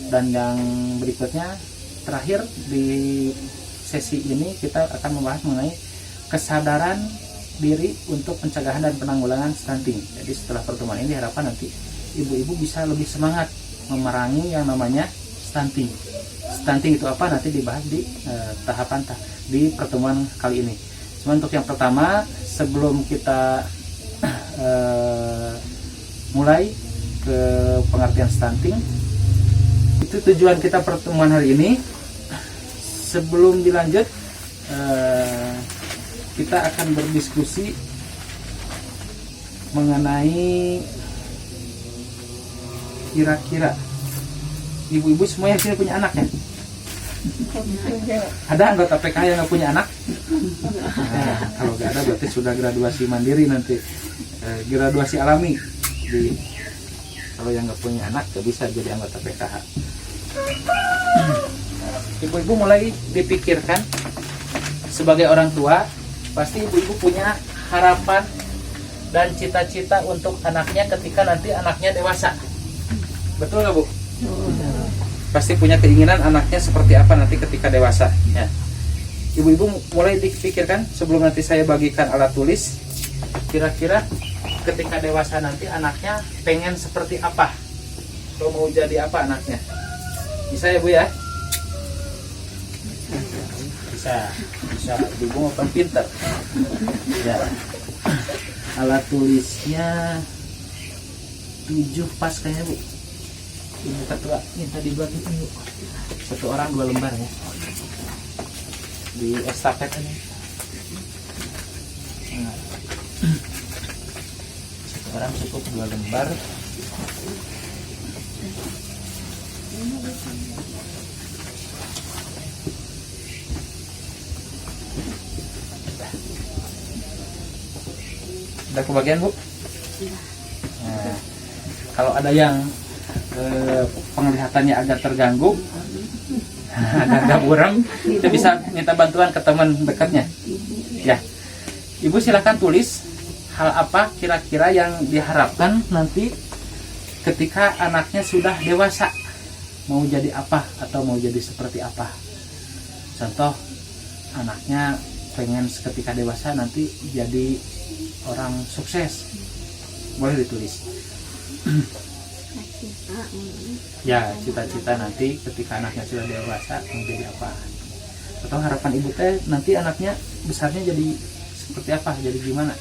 Dan yang berikutnya terakhir di sesi ini kita akan membahas mengenai kesadaran diri untuk pencegahan dan penanggulangan stunting. Jadi setelah pertemuan ini diharapkan nanti ibu-ibu bisa lebih semangat memerangi yang namanya stunting. Stunting itu apa nanti dibahas di tahapan di pertemuan kali ini. Cuma untuk yang pertama, sebelum kita mulai ke pengertian stunting, itu tujuan kita pertemuan hari ini. Sebelum dilanjut, kita akan berdiskusi mengenai kira-kira ibu-ibu semua yang sini punya anak ya? Ada anggota PKH yang nggak punya anak? Nah, kalau nggak ada berarti sudah graduasi mandiri nanti, graduasi alami. Kalau yang nggak punya anak nggak bisa jadi anggota PKH. Ibu-ibu mulai dipikirkan sebagai orang tua, pasti ibu-ibu punya harapan dan cita-cita untuk anaknya ketika nanti anaknya dewasa. Betul nggak Bu? Pasti punya keinginan anaknya seperti apa nanti ketika dewasa ya. Ibu-ibu mulai dipikirkan sebelum nanti saya bagikan alat tulis, kira-kira ketika dewasa nanti anaknya pengen seperti apa, atau mau jadi apa anaknya. Bisa ya Bu ya? Bisa ibu mau pintar ya. Alat tulisnya 7 pas kayaknya Bu. Ini ketua minta dibuat itu Bu, 1 orang 2 lembar ya, di estafet ini. Nah, 1 orang cukup 2 lembar. Udah kebagian Bu? Nah, kalau ada yang penglihatannya agak terganggu, agak buram, itu bisa minta bantuan ke teman dekatnya ya. Ibu silahkan tulis hal apa kira-kira yang diharapkan nanti ketika anaknya sudah dewasa, mau jadi apa atau mau jadi seperti apa. Contoh, anaknya pengen ketika dewasa nanti jadi orang sukses, boleh ditulis. Ya, cita-cita nanti ketika anaknya sudah dewasa mau jadi apa, atau harapan ibu teh nanti anaknya besarnya jadi seperti apa, jadi gimana.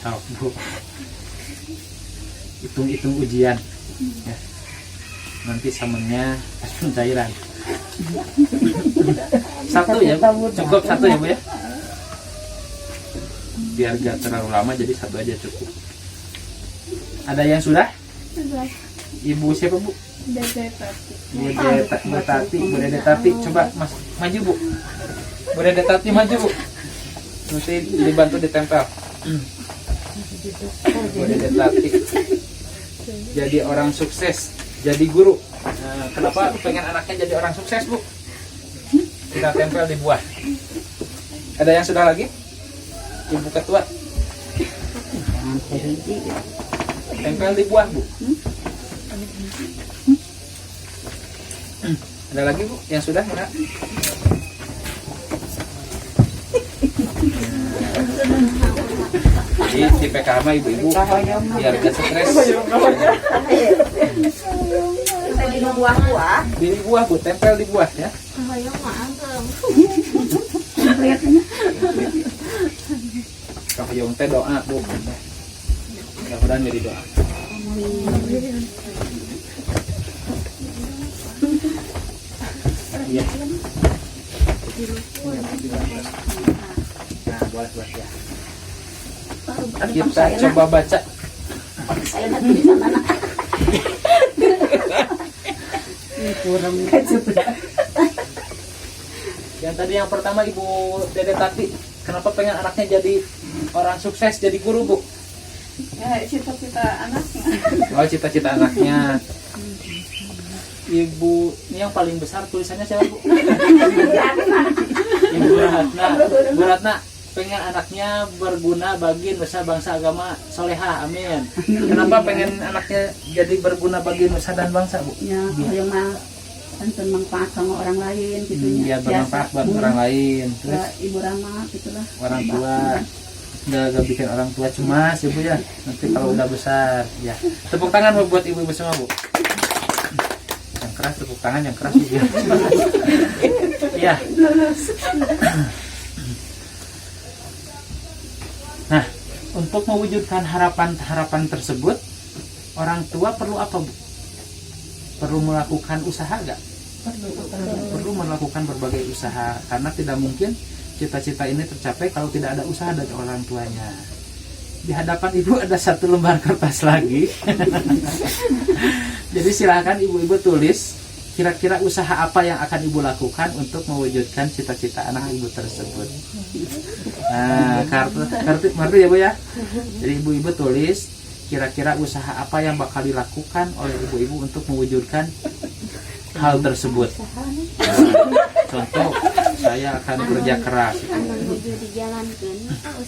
Tahu Bu, hitung-hitung ujian ya. Nanti samennya cairan 1 ya, cukup 1 ya Bu ya, biar gak terlalu lama, jadi 1 aja cukup. Ada yang sudah? Sudah. Ibu siapa Bu? Dede Tati. Bu Dede Tati, coba Mas maju Bu. Bu Dede Tati maju Bu. Nanti dibantu ditempel. Bu Dede Tati. Jadi orang sukses, jadi guru. Nah, kenapa pengen anaknya jadi orang sukses Bu? Kita tempel di buah. Ada yang sudah lagi? Ibu ketua. Tempel di buah Bu. Ada lagi Bu yang sudah enggak? Jadi di PKH mah ibu-ibu biar gak stres. Di buah-buah. Di buah Bu, tempel di buah ya. Kahayong teh doa Bu. Mudah-mudahan jadi doa. Iya. Nah, boleh ya. Kita coba baca. Saya nanti di sana. Kurang Yang tadi yang pertama Ibu Dede Tati, kenapa pengen anaknya jadi orang sukses, jadi guru Bu? Ya, cita-cita anaknya. Oh, cita-cita anaknya. Ibu, ini yang paling besar tulisannya siapa Bu? Ibu Ratna. Bu Ratna, pengen anaknya berguna bagi nusa bangsa agama soleha, amin. Kenapa pengen anaknya jadi berguna bagi nusa dan bangsa, Bu? Ya, yang mah enten manfaat sama orang lain gitu Ya, bermanfaat buat orang lain. Terus ya, ibu ramah gitulah. orang tua gak bikin orang tua cemas ya, Bu ya. Nanti kalau udah besar ya. Tepuk tangan buat ibu-ibu semua, Bu. Yang keras, tepuk tangan yang keras ya. Iya. Nah, untuk mewujudkan harapan tersebut, orang tua perlu apa, Bu? Perlu melakukan usaha gak? Perlu melakukan berbagai usaha, karena tidak mungkin cita-cita ini tercapai kalau tidak ada usaha dari orang tuanya. Di hadapan ibu ada satu lembar kertas lagi. Jadi silahkan ibu-ibu tulis kira-kira usaha apa yang akan ibu lakukan untuk mewujudkan cita-cita anak ibu tersebut. Nah, kartu ya, Bu ya. Jadi ibu-ibu tulis kira-kira usaha apa yang bakal dilakukan oleh ibu-ibu untuk mewujudkan hal tersebut. Contoh, saya akan kerja keras.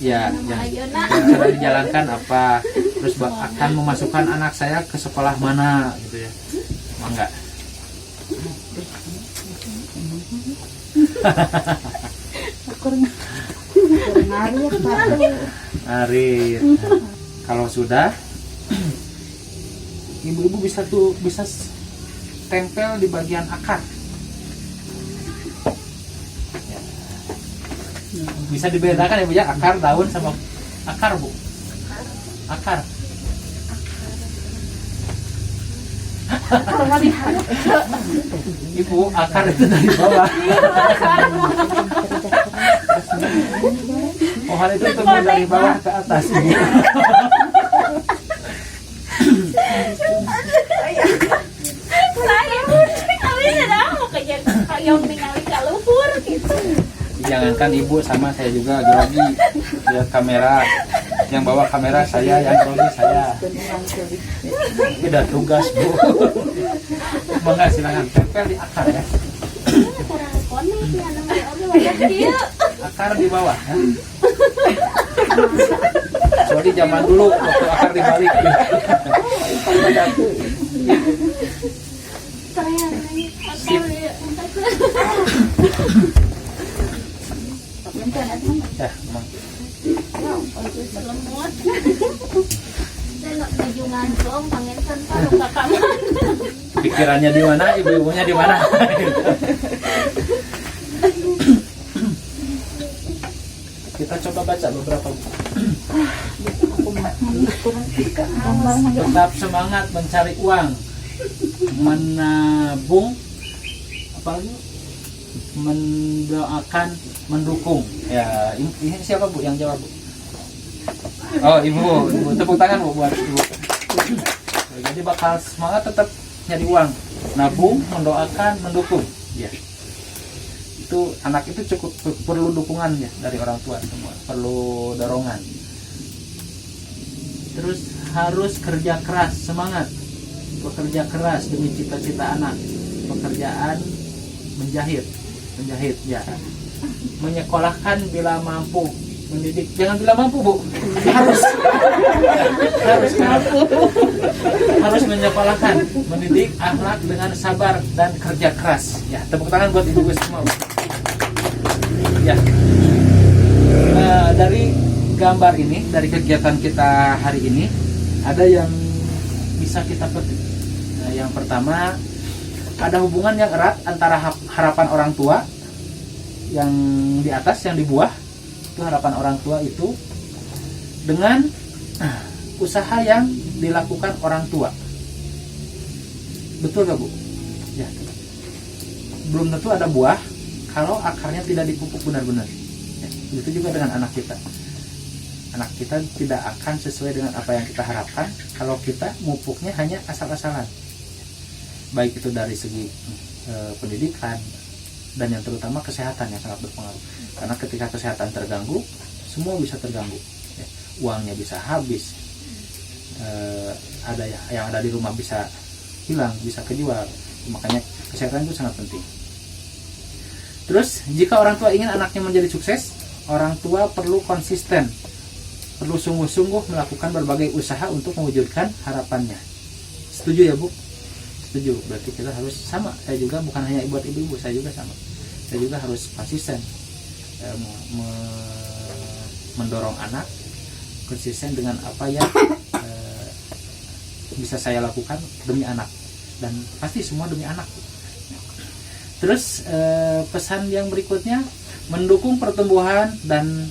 Ya, yang cara dijalankan apa? Terus akan memasukkan anak saya ke sekolah mana, gitu ya? Enggak. Arit. Kalau sudah, ibu-ibu bisa tempel di bagian akar. Bisa dibedakan ya, Bu ya, akar daun sama akar, Bu. Akar. Ibu, akar itu dari bawah. Pohon itu tumbuh dari bawah ke atas. Jangankan ibu, sama saya juga grogi lihat kamera. Yang bawa kamera saya, yang grogi saya. Beda tugas, Bu. Mangga silakan tempel di akar ya. Akar di bawah ya. Soalnya zaman dulu waktu akar dibalik. Sip. Ya, emang. Pikirannya di mana, ibu-ibunya di mana? Kita coba baca beberapa buku. Tetap semangat mencari uang, menabung, apalagi mendoakan, mendukung. Ya, ini siapa, Bu, yang jawab, Bu? Oh, ibu. Tepuk tangan, Bu, buat ibu. Jadi bakal semangat tetap nyari uang, nabung, mendoakan, mendukung. Ya. Itu anak itu cukup perlu dukungan ya dari orang tua semua, perlu dorongan. Terus harus kerja keras, semangat bekerja keras demi cita-cita anak. Pekerjaan menjahit ya, menyekolahkan bila mampu, mendidik jangan bila mampu, Bu, harus menyekolahkan, mendidik akhlak dengan sabar dan kerja keras ya. Tepuk tangan buat ibu semua, Bu. Ya, dari gambar ini, dari kegiatan kita hari ini ada yang bisa kita petik. Yang pertama, ada hubungan yang erat antara harapan orang tua yang di atas, yang di bawah, itu harapan orang tua itu dengan usaha yang dilakukan orang tua. Betul gak, Bu? Ya. Belum tentu ada buah kalau akarnya tidak dipupuk benar-benar. Ya. Begitu juga dengan anak kita. Anak kita tidak akan sesuai dengan apa yang kita harapkan kalau kita mupuknya hanya asal-asalan. Baik itu dari segi pendidikan dan yang terutama kesehatan yang sangat berpengaruh. Karena ketika kesehatan terganggu, semua bisa terganggu. Ya. Uangnya bisa habis, ada yang ada di rumah bisa hilang, bisa kejual. Makanya kesehatan itu sangat penting. Terus jika orang tua ingin anaknya menjadi sukses, orang tua perlu konsisten, perlu sungguh-sungguh melakukan berbagai usaha untuk mewujudkan harapannya. Setuju ya Bu? Setuju. Berarti kita harus sama. Saya juga bukan hanya buat ibu-ibu, saya juga sama. Saya juga harus konsisten mendorong anak, konsisten dengan apa yang bisa saya lakukan demi anak, dan pasti semua demi anak. Terus pesan yang berikutnya, mendukung pertumbuhan dan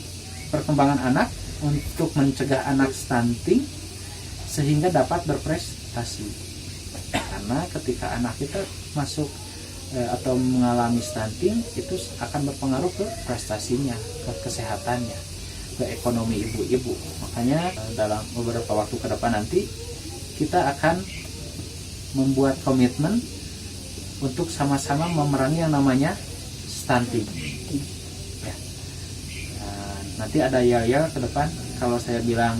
perkembangan anak untuk mencegah anak stunting sehingga dapat berprestasi. Karena ketika anak kita masuk atau mengalami stunting, itu akan berpengaruh ke prestasinya, ke kesehatannya, ke ekonomi ibu-ibu. Makanya dalam beberapa waktu ke depan nanti kita akan membuat komitmen untuk sama-sama memerangi yang namanya stunting. Ya. Nanti ada yel-yel ke depan kalau saya bilang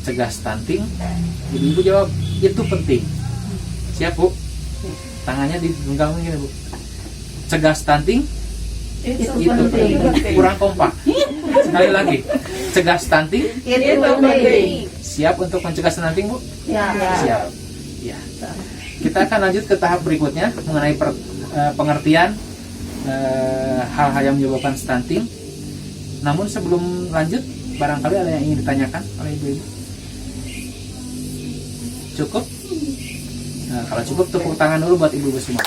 cegah stunting, ibu-ibu jawab itu penting. Siap Bu? Tangannya digenggam gini Bu. Cegah stunting Itu itu penting. kurang kompak. Sekali lagi, cegah stunting. Itu penting. Siap untuk mencegah stunting Bu? Ya. Siap. Ya. Kita akan lanjut ke tahap berikutnya mengenai pengertian hal-hal yang menyebabkan stunting. Namun sebelum lanjut, barangkali ada yang ingin ditanyakan oleh ibu-ibu. Cukup? Nah, kalau cukup tepuk tangan dulu buat ibu-ibu semua.